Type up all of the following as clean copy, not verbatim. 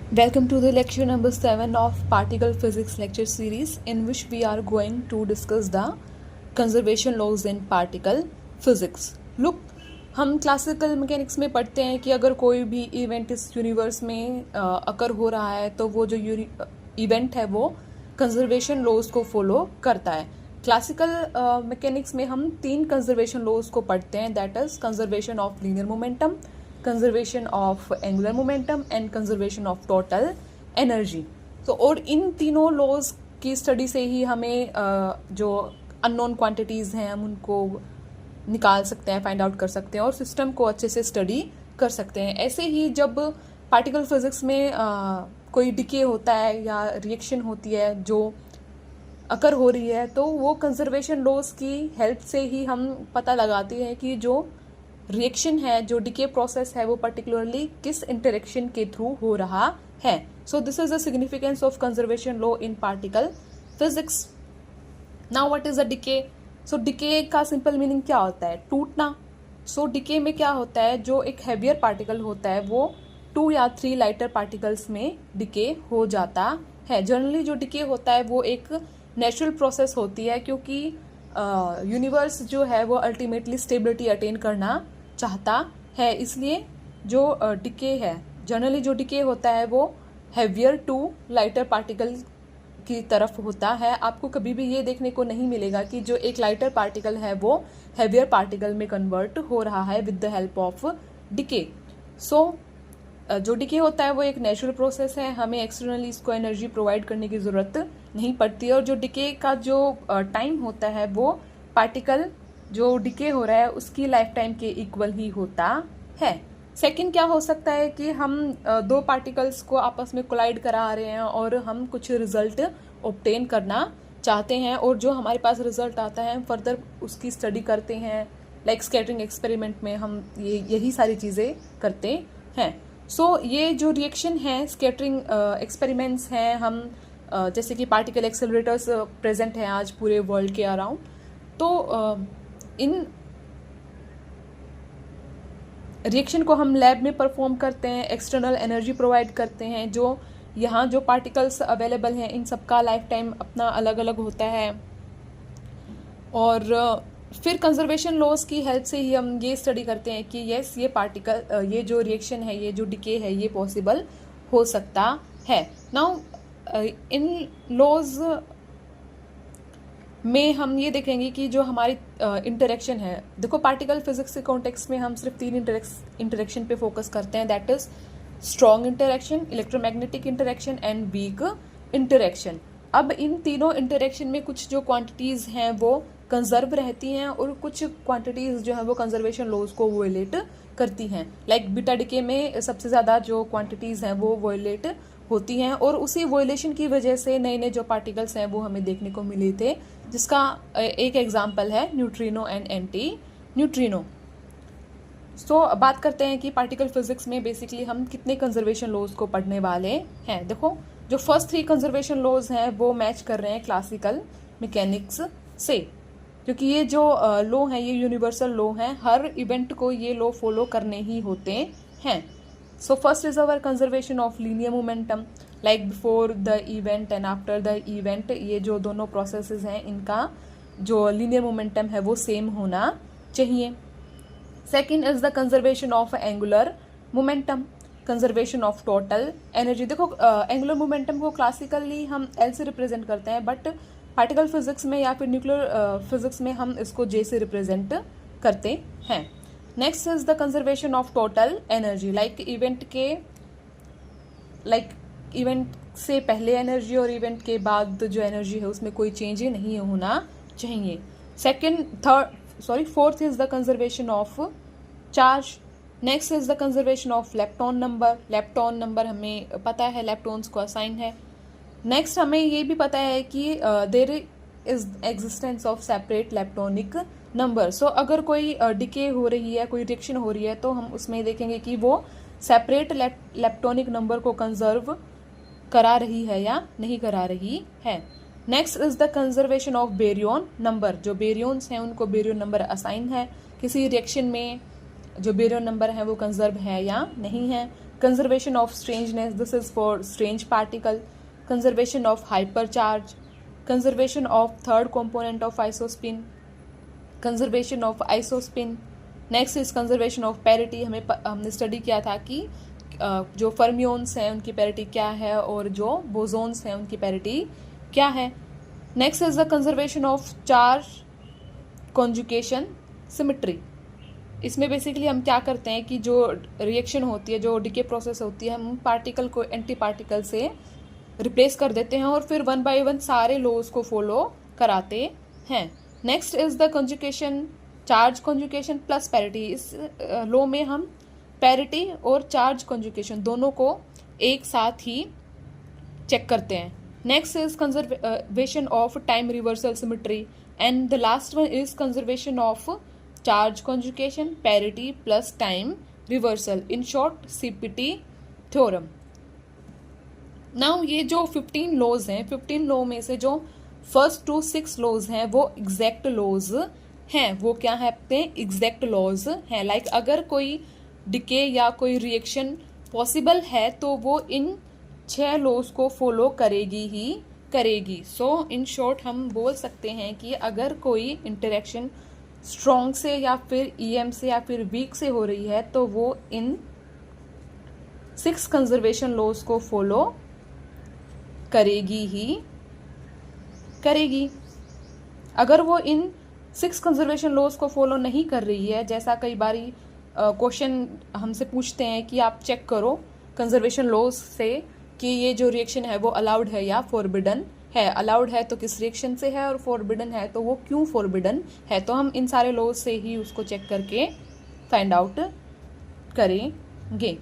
Welcome to the lecture number 7 of particle physics lecture series, in which we are going to discuss the conservation laws in particle physics. Look, हम classical mechanics में पढ़ते हैं कि अगर कोई भी event इस यूनिवर्स में अकर हो रहा है तो वो जो इवेंट है वो कंजर्वेशन लॉज को फॉलो करता है. क्लासिकल मैकेनिक्स में हम 3 कंजर्वेशन लॉज को पढ़ते हैं, that is conservation of linear momentum, conservation of angular momentum and conservation of total energy. तो और इन तीनों लॉज की स्टडी से ही हमें जो अननोन क्वांटिटीज़ हैं हम उनको निकाल सकते हैं, फाइंड आउट कर सकते हैं और सिस्टम को अच्छे से स्टडी कर सकते हैं. ऐसे ही जब पार्टिकल फिजिक्स में कोई डिके होता है या रिएक्शन होती है जो अकर हो रही है, तो वो कंजर्वेशन लॉज की हेल्प से ही हम पता लगाते हैं कि जो रिएक्शन है, जो डिके प्रोसेस है, वो पर्टिकुलरली किस इंटरेक्शन के थ्रू हो रहा है. So this is the significance of conservation law in particle physics. Now what is a decay? So decay का सिंपल मीनिंग क्या होता है? टूटना. सो डिके में क्या होता है, जो एक हैवियर पार्टिकल होता है वो 2 या 3 लाइटर पार्टिकल्स में डिके हो जाता है. जनरली जो डिके होता है वो एक नेचुरल प्रोसेस होती है, क्योंकि यूनिवर्स जो है वो अल्टीमेटली स्टेबिलिटी अटेन करना चाहता है. इसलिए जो डिके है, जनरली जो डिके होता है वो हैवियर टू लाइटर पार्टिकल की तरफ होता है. आपको कभी भी ये देखने को नहीं मिलेगा कि जो एक लाइटर पार्टिकल है वो हैवियर पार्टिकल में कन्वर्ट हो रहा है with the help of decay. So जो डिके होता है वो एक नेचुरल प्रोसेस है, हमें एक्सटर्नली इसको एनर्जी प्रोवाइड करने की ज़रूरत नहीं पड़ती. और जो डिके का जो टाइम होता है वो पार्टिकल जो डिके हो रहा है उसकी लाइफ टाइम के इक्वल ही होता है. सेकंड क्या हो सकता है कि हम 2 पार्टिकल्स को आपस में कोलाइड करा रहे हैं और हम कुछ रिजल्ट ऑब्टेन करना चाहते हैं, और जो हमारे पास रिजल्ट आता है फर्दर उसकी स्टडी करते हैं. लाइक स्कैटरिंग एक्सपेरिमेंट में हम यही सारी चीज़ें करते हैं. सो ये जो रिएक्शन है, स्कैटरिंग एक्सपेरिमेंट्स हैं, हम जैसे कि पार्टिकल एक्सेलरेटर्स प्रेजेंट हैं आज पूरे वर्ल्ड के अराउंड. तो इन रिएक्शन को हम लैब में परफॉर्म करते हैं, एक्सटर्नल एनर्जी प्रोवाइड करते हैं. जो यहाँ जो पार्टिकल्स अवेलेबल हैं इन सबका लाइफ टाइम अपना अलग अलग होता है. और फिर कंजर्वेशन लॉज की हेल्प से ही हम ये स्टडी करते हैं कि यस, ये पार्टिकल, ये जो रिएक्शन है, ये जो डिके है, ये पॉसिबल हो सकता है. नाउ इन लॉज में हम ये देखेंगे कि जो हमारी इंटरेक्शन है, देखो पार्टिकल फिजिक्स के कॉन्टेक्स्ट में हम सिर्फ 3 इंटरेक्शन पे फोकस करते हैं, that is strong interaction, electromagnetic interaction and weak interaction. अब इन तीनों इंटरेक्शन में कुछ जो क्वांटिटीज़ हैं वो कंजर्व रहती हैं और कुछ क्वांटिटीज़ जो है वो कंजर्वेशन लॉज को वोलेट करती हैं. लाइक बीटा डिके में सबसे ज़्यादा जो क्वांटिटीज़ हैं वो वोलेट होती हैं, और उसी वोलेशन की वजह से नए नए जो पार्टिकल्स हैं वो हमें देखने को मिले थे, जिसका एक एग्जाम्पल है न्यूट्रिनो एंड एंटी न्यूट्रिनो. सो बात करते हैं कि पार्टिकल फिजिक्स में बेसिकली हम कितने कंजर्वेशन लॉज को पढ़ने वाले हैं. देखो, जो फर्स्ट 3 कंजर्वेशन लॉज हैं वो मैच कर रहे हैं क्लासिकल मैकेनिक्स से, क्योंकि ये जो लॉ हैं ये यूनिवर्सल लॉ हैं, हर इवेंट को ये लॉ फॉलो करने ही होते हैं. सो first is our conservation of linear momentum, like before the event and after the event. ये जो दोनों प्रोसेसेस हैं इनका जो लीनियर मोमेंटम है वो सेम होना चाहिए. Second is the conservation of angular momentum, conservation of total energy. देखो, एंगुलर मोमेंटम को क्लासिकली हम एल से रिप्रेजेंट करते हैं, बट पार्टिकल फिजिक्स में या फिर न्यूक्लियर फिजिक्स में हम इसको जे से रिप्रेजेंट करते हैं. Next is the conservation of total energy, like event से पहले एनर्जी और इवेंट के बाद जो एनर्जी है उसमें कोई चेंज नहीं होना चाहिए. Fourth is the conservation of charge. Next is the conservation of lepton number. Lepton number हमें पता है, लेप्टॉन्स को असाइन है. नेक्स्ट हमें ये भी पता है कि there is existence of separate leptonic number. So अगर कोई डिके हो रही है, कोई रिएक्शन हो रही है, तो हम उसमें देखेंगे कि वो सेपरेट लेप्टोनिक नंबर को कंजर्व करा रही है या नहीं करा रही है. Next is the conservation of baryon number. जो बेरियंस हैं उनको बेरियन नंबर असाइन है. किसी रिएक्शन में जो बेरियन नंबर है वो कंजर्व है या नहीं है. conservation of strangeness, this is for strange particle, conservation of hypercharge, conservation of third component of isospin, conservation of isospin. Next is conservation of parity. हमने स्टडी किया था कि जो फर्मियोन्स हैं उनकी पैरिटी क्या है और जो बोसोन्स हैं उनकी पैरिटी क्या है. Next is the conservation of charge conjugation symmetry. इसमें बेसिकली हम क्या करते हैं कि जो रिएक्शन होती है, जो डीके प्रोसेस होती है, हम पार्टिकल को एंटी पार्टिकल से रिप्लेस कर देते हैं और फिर वन बाय वन सारे लॉज को फॉलो कराते हैं. Next is the conjugation, charge conjugation plus parity. इस लॉ में हम पैरिटी और चार्ज कॉन्जुगेशन दोनों को एक साथ ही चेक करते हैं. Next is conservation of time reversal symmetry and the last one is conservation of charge conjugation, parity plus time reversal. In short CPT theorem. Now ये जो 15 लॉज हैं, 15 लॉ में से जो फर्स्ट टू 6 लॉज हैं वो एग्जैक्ट लॉज हैं. वो क्या है अपने एग्जैक्ट लॉज हैं. लाइक अगर कोई डिके या कोई रिएक्शन पॉसिबल है तो वो इन 6 लॉज को फॉलो करेगी ही करेगी. सो इन शॉर्ट हम बोल सकते हैं कि अगर कोई इंटरेक्शन स्ट्रॉन्ग से या फिर ईएम से या फिर वीक से हो रही है तो वो इन 6 कंजर्वेशन लॉज को फॉलो करेगी ही करेगी. अगर वो इन 6 कंजर्वेशन लॉज को फॉलो नहीं कर रही है, जैसा कई बारी क्वेश्चन हमसे पूछते हैं कि आप चेक करो कंजर्वेशन लॉज से कि ये जो रिएक्शन है वो अलाउड है या फॉरबिडन है. अलाउड है तो किस रिएक्शन से है और फॉरबिडन है तो वो क्यों फॉरबिडन है. तो हम इन सारे लॉज से ही उसको चेक करके फाइंड आउट करेंगे.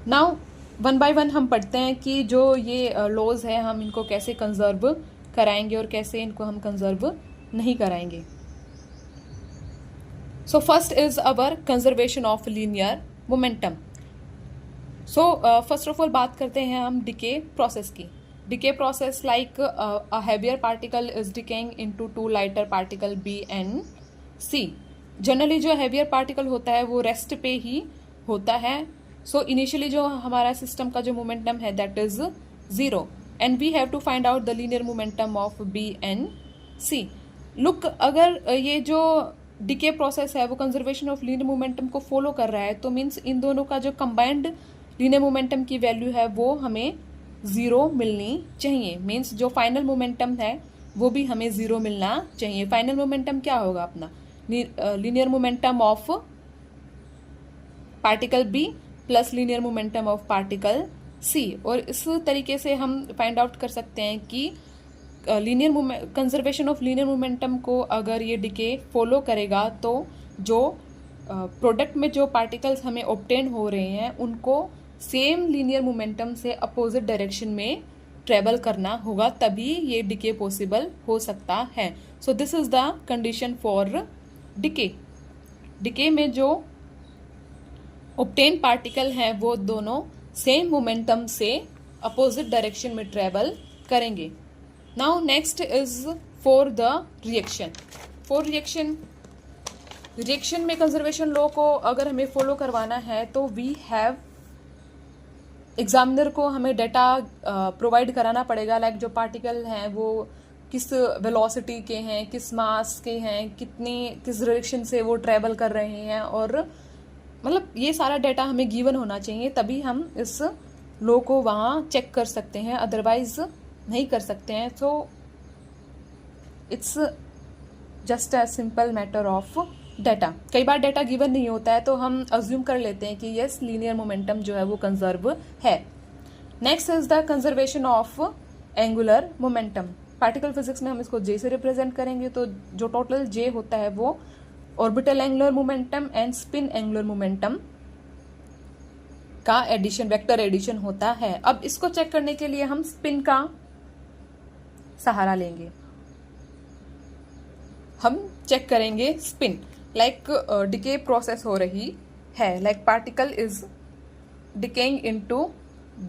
नाउ वन बाय वन हम पढ़ते हैं कि जो ये लॉज है हम इनको कैसे कंजर्व कराएंगे और कैसे इनको हम कंजर्व नहीं कराएंगे. So first is our conservation of linear momentum. So first of all बात करते हैं हम डिके प्रोसेस की. Decay process like a heavier particle is decaying into 2 lighter particle B and C. Generally जो हैवियर पार्टिकल होता है वो rest पे ही होता है. सो इनिशियली जो हमारा सिस्टम का जो मोमेंटम है that is 0 and we have to find out the linear momentum of B and C. Look, अगर ये जो डिके प्रोसेस है वो कंजर्वेशन ऑफ लीनियर मोमेंटम को फॉलो कर रहा है तो मीन्स इन दोनों का जो कंबाइंड लीनियर मोमेंटम की वैल्यू है वो हमें 0 मिलनी चाहिए. मीन्स जो फाइनल मोमेंटम है वो भी हमें 0 मिलना चाहिए. फाइनल मोमेंटम क्या होगा अपना? Linear momentum of particle B plus linear momentum of particle C. और इस तरीके से हम फाइंड आउट कर सकते हैं कि कंजर्वेशन ऑफ लीनियर मोमेंटम को अगर ये डिके फॉलो करेगा तो जो प्रोडक्ट में जो पार्टिकल्स हमें ऑब्टेन हो रहे हैं उनको सेम लीनियर मोमेंटम से अपोजिट डायरेक्शन में ट्रेवल करना होगा, तभी ये डिके पॉसिबल हो सकता है. So this is the condition for decay. Decay में जो ऑब्टेन पार्टिकल हैं वो दोनों सेम मोमेंटम से अपोजिट डायरेक्शन में ट्रेवल करेंगे. Now next is for the reaction. For reaction में कंजर्वेशन लॉ को अगर हमें फॉलो करवाना है तो वी हैव एग्जामिनर को हमें डाटा प्रोवाइड कराना पड़ेगा. लाइक जो पार्टिकल हैं वो किस वेलोसिटी के हैं, किस मास के हैं, किस डायरेक्शन से वो ट्रेवल कर रहे हैं, और मतलब ये सारा डाटा हमें गिवन होना चाहिए तभी हम इस लॉ को वहाँ चेक कर सकते हैं, अदरवाइज नहीं कर सकते हैं. So it's just a simple matter of data. कई बार डाटा गिवन नहीं होता है तो हम अज्यूम कर लेते हैं कि यस लीनियर मोमेंटम जो है वो कंजर्व है. Next is the conservation of angular momentum. Particle physics में हम इसको जे से रिप्रेजेंट करेंगे. तो जो टोटल जे होता है वो orbital angular momentum and spin angular momentum का एडिशन, वेक्टर एडिशन होता है. अब इसको चेक करने के लिए हम स्पिन का सहारा लेंगे. हम चेक करेंगे स्पिन. लाइक डिके प्रोसेस हो रही है, like particle is decaying into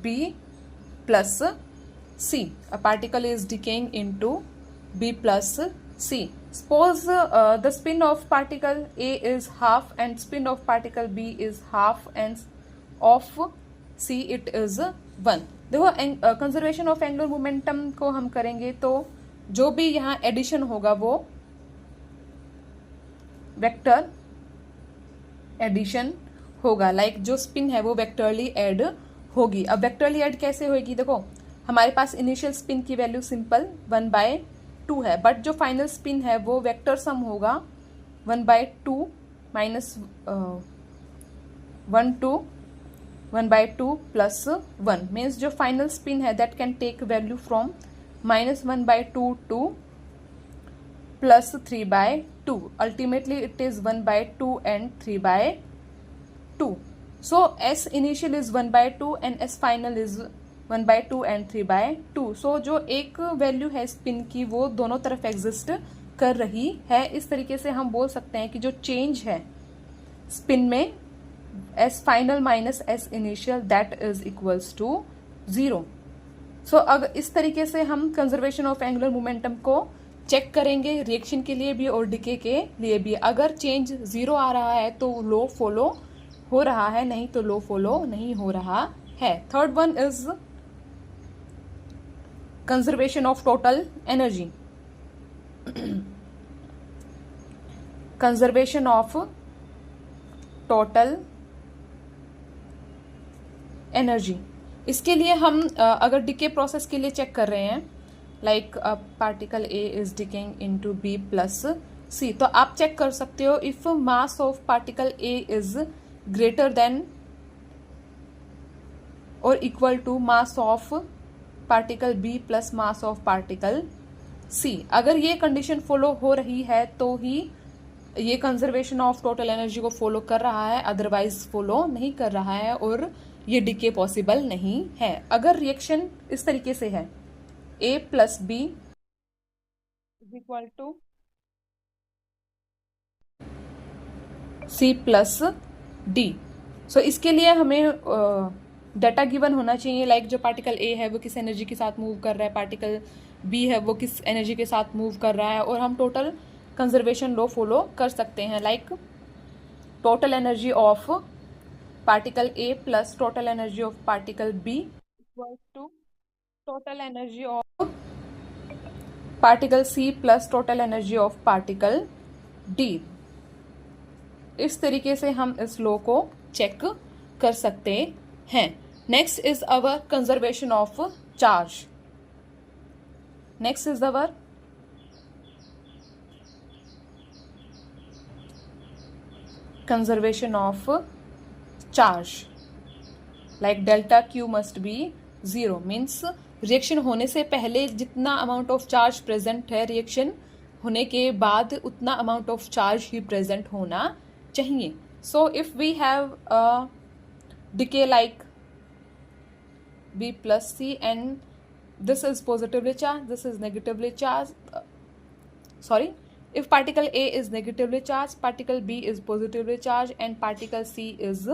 B plus C. A particle is decaying into B plus C. Suppose the spin of particle A is half and spin of particle B is half and of C it is 1. देखो conservation of angular momentum को हम करेंगे तो जो भी यहाँ addition होगा वो वेक्टर एडिशन होगा, लाइक जो स्पिन है वो वेक्टरली ऐड होगी। अब वेक्टरली ऐड कैसे होगी, देखो हमारे पास इनिशियल स्पिन की वैल्यू सिंपल 1/2 है, बट जो फाइनल स्पिन है वो वेक्टर सम होगा 1/2 माइनस 1/2 प्लस 1 मीन्स जो फाइनल स्पिन है that can take value from -1/2 to plus 3/2. Ultimately it is 1/2 and 3/2. So S initial is 1/2 and S final is 1/2 and 3/2. So जो एक value है spin की वो दोनों तरफ एग्जिस्ट कर रही है। इस तरीके से हम बोल सकते हैं कि जो चेंज है स्पिन में S final minus S initial that is equals to 0. So अगर इस तरीके से हम कंजर्वेशन ऑफ एंगुलर मोमेंटम को चेक करेंगे रिएक्शन के लिए भी और डिके के लिए भी। अगर चेंज 0 आ रहा है तो लो फॉलो हो रहा है, नहीं तो लो फॉलो नहीं हो रहा है। Third one is conservation of total energy. Conservation of total energy, इसके लिए हम अगर डिके प्रोसेस के लिए चेक कर रहे हैं like particle A is decaying into B plus C, तो आप चेक कर सकते हो if mass of particle A is greater than और equal to mass of particle B plus mass of particle C. अगर ये कंडीशन फॉलो हो रही है तो ही ये कंजर्वेशन ऑफ टोटल एनर्जी को फॉलो कर रहा है, अदरवाइज फॉलो नहीं कर रहा है और ये डिके पॉसिबल नहीं है। अगर रिएक्शन इस तरीके से है A plus B is equal to C plus D, so इसके लिए हमें डाटा गिवन होना चाहिए लाइक जो पार्टिकल A है वो किस एनर्जी के साथ मूव कर रहा है, पार्टिकल B है वो किस एनर्जी के साथ मूव कर रहा है, और हम टोटल कंजर्वेशन लॉ फॉलो कर सकते हैं like total energy of particle A plus total energy of particle B equal to total energy of particle C plus total energy of particle D। इस तरीके से हम इस लॉ को चेक कर सकते हैं। Next is our conservation of charge. Next is our conservation of charge like delta Q must be 0 means reaction होने से पहले जितना अमाउंट ऑफ चार्ज प्रेजेंट है रिएक्शन होने के बाद उतना अमाउंट ऑफ चार्ज ही प्रेजेंट होना चाहिए। So if we have a decay like B plus C and this is positively charged, this is negatively charged, if particle A is negatively charged, particle B is positively charged and particle C is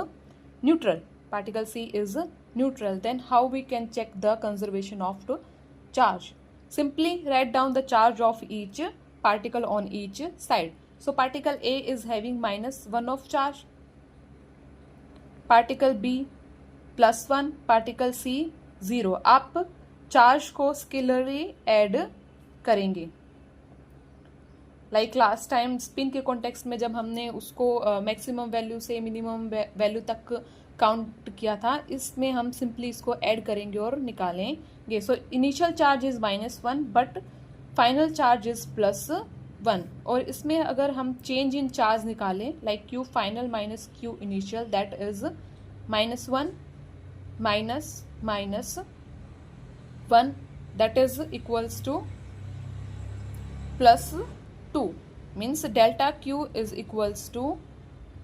neutral, then how we can check the conservation of the charge? Simply write down the charge of each particle on each side. So particle A is having -1 of charge, particle B +1, particle C 0। आप charge को स्केलरली add करेंगे like last time spin के context में जब हमने उसको maximum value से minimum value तक काउंट किया था, इसमें हम सिंपली इसको ऐड करेंगे और निकालेंगे। So initial charge is -1 but final charge is +1, और इसमें अगर हम चेंज इन चार्ज निकालें like Q final minus Q initial that is -1 -1 that is equals to +2 means delta Q is equals to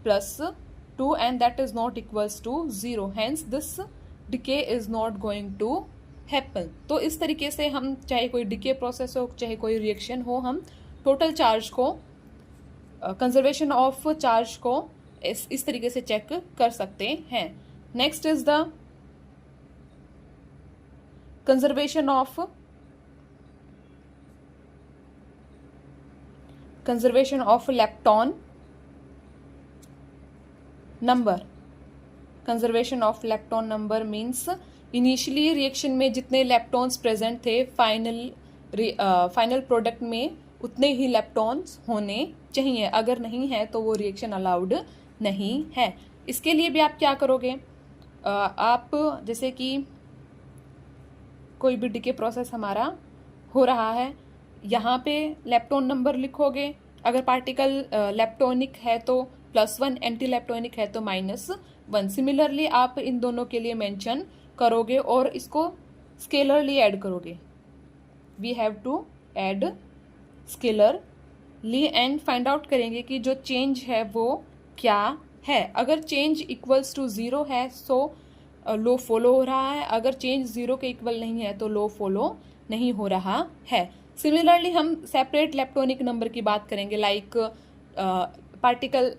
+2 and that is not equals to 0, hence this decay is not going to happen। तो इस तरीके से हम चाहे कोई decay process हो चाहे कोई रिएक्शन हो, हम टोटल चार्ज को कंजर्वेशन ऑफ चार्ज को इस तरीके से चेक कर सकते हैं। Next is the conservation of conservation of lepton number. Conservation of lepton number means initially reaction में जितने लेप्टॉन्स प्रेजेंट थे फाइनल प्रोडक्ट में उतने ही लेप्टॉन्स होने चाहिए. अगर नहीं है तो वो रिएक्शन अलाउड नहीं है. इसके लिए भी आप क्या करोगे, आप जैसे कि कोई भी डीके प्रोसेस हमारा हो रहा है, यहाँ पे लेप्टॉन नंबर लिखोगे. अगर पार्टिकल लेप्टोनिक है तो +1, एंटी लेप्टोनिक है तो -1. सिमिलरली आप इन दोनों के लिए मेंशन करोगे और इसको स्केलरली ऐड करोगे. We have to add scalarly and find out करेंगे कि जो चेंज है वो क्या है. अगर चेंज इक्वल्स टू 0 है सो लो फॉलो हो रहा है. अगर चेंज 0 के इक्वल नहीं है तो लो फॉलो नहीं हो रहा है. सिमिलरली हम सेपरेट लेप्टोनिक नंबर की बात करेंगे. लाइक पार्टिकल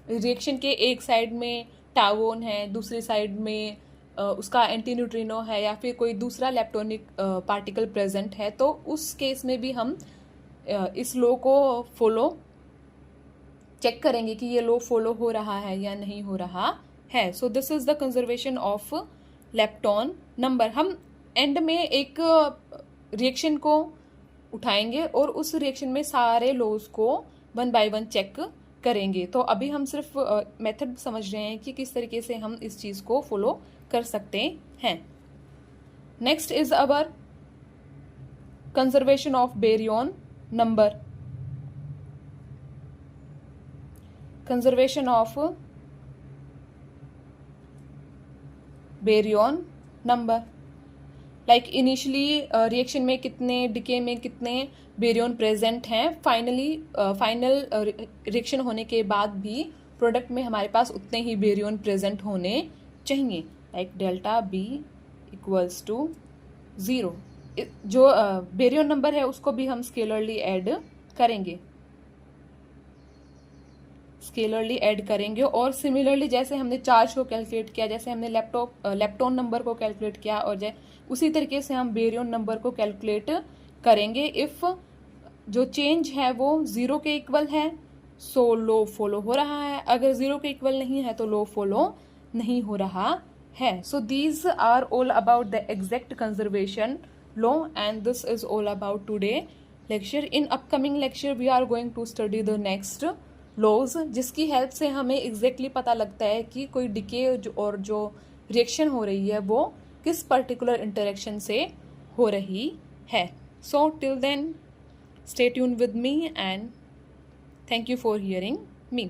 रिएक्शन के एक साइड में टावोन है, दूसरी साइड में उसका एंटी न्यूट्रिनो है या फिर कोई दूसरा लेप्टोनिक पार्टिकल प्रेजेंट है, तो उस केस में भी हम इस लो को फॉलो चेक करेंगे कि ये लो फॉलो हो रहा है या नहीं हो रहा है. So this is the conservation of lepton number. हम एंड में एक रिएक्शन को उठाएंगे और उस रिएक्शन में सारे लोज को 1 बाय 1 चेक करेंगे. तो अभी हम सिर्फ मेथड समझ रहे हैं कि किस तरीके से हम इस चीज को फॉलो कर सकते हैं. Next is our conservation of baryon number. Conservation of baryon number. Like initially reaction में कितने डिके में कितने बेरियन प्रेजेंट हैं, फाइनल रिएक्शन होने के बाद भी प्रोडक्ट में हमारे पास उतने ही बेरियन प्रेजेंट होने चाहिए. Like delta B equals to 0. जो बेरियन नंबर है उसको भी हम स्केलरली ऐड करेंगे. और सिमिलरली जैसे हमने चार्ज को कैलकुलेट किया, जैसे हमने लेप्टॉन नंबर को कैलकुलेट किया, और उसी तरीके से हम बेरियन नंबर को कैलकुलेट करेंगे. इफ जो चेंज है वो 0 के इक्वल है सो लो फॉलो हो रहा है. अगर 0 के इक्वल नहीं है तो लो फॉलो नहीं हो रहा है. So these are all about the exact conservation law and this is all about today lecture. In upcoming lecture we are going to study the next laws, जिसकी हेल्प से हमें एग्जैक्टली पता लगता है कि कोई डिके और जो रिएक्शन हो रही है वो किस पर्टिकुलर इंटरेक्शन से हो रही है. So till then stay tuned with me and thank you for hearing me.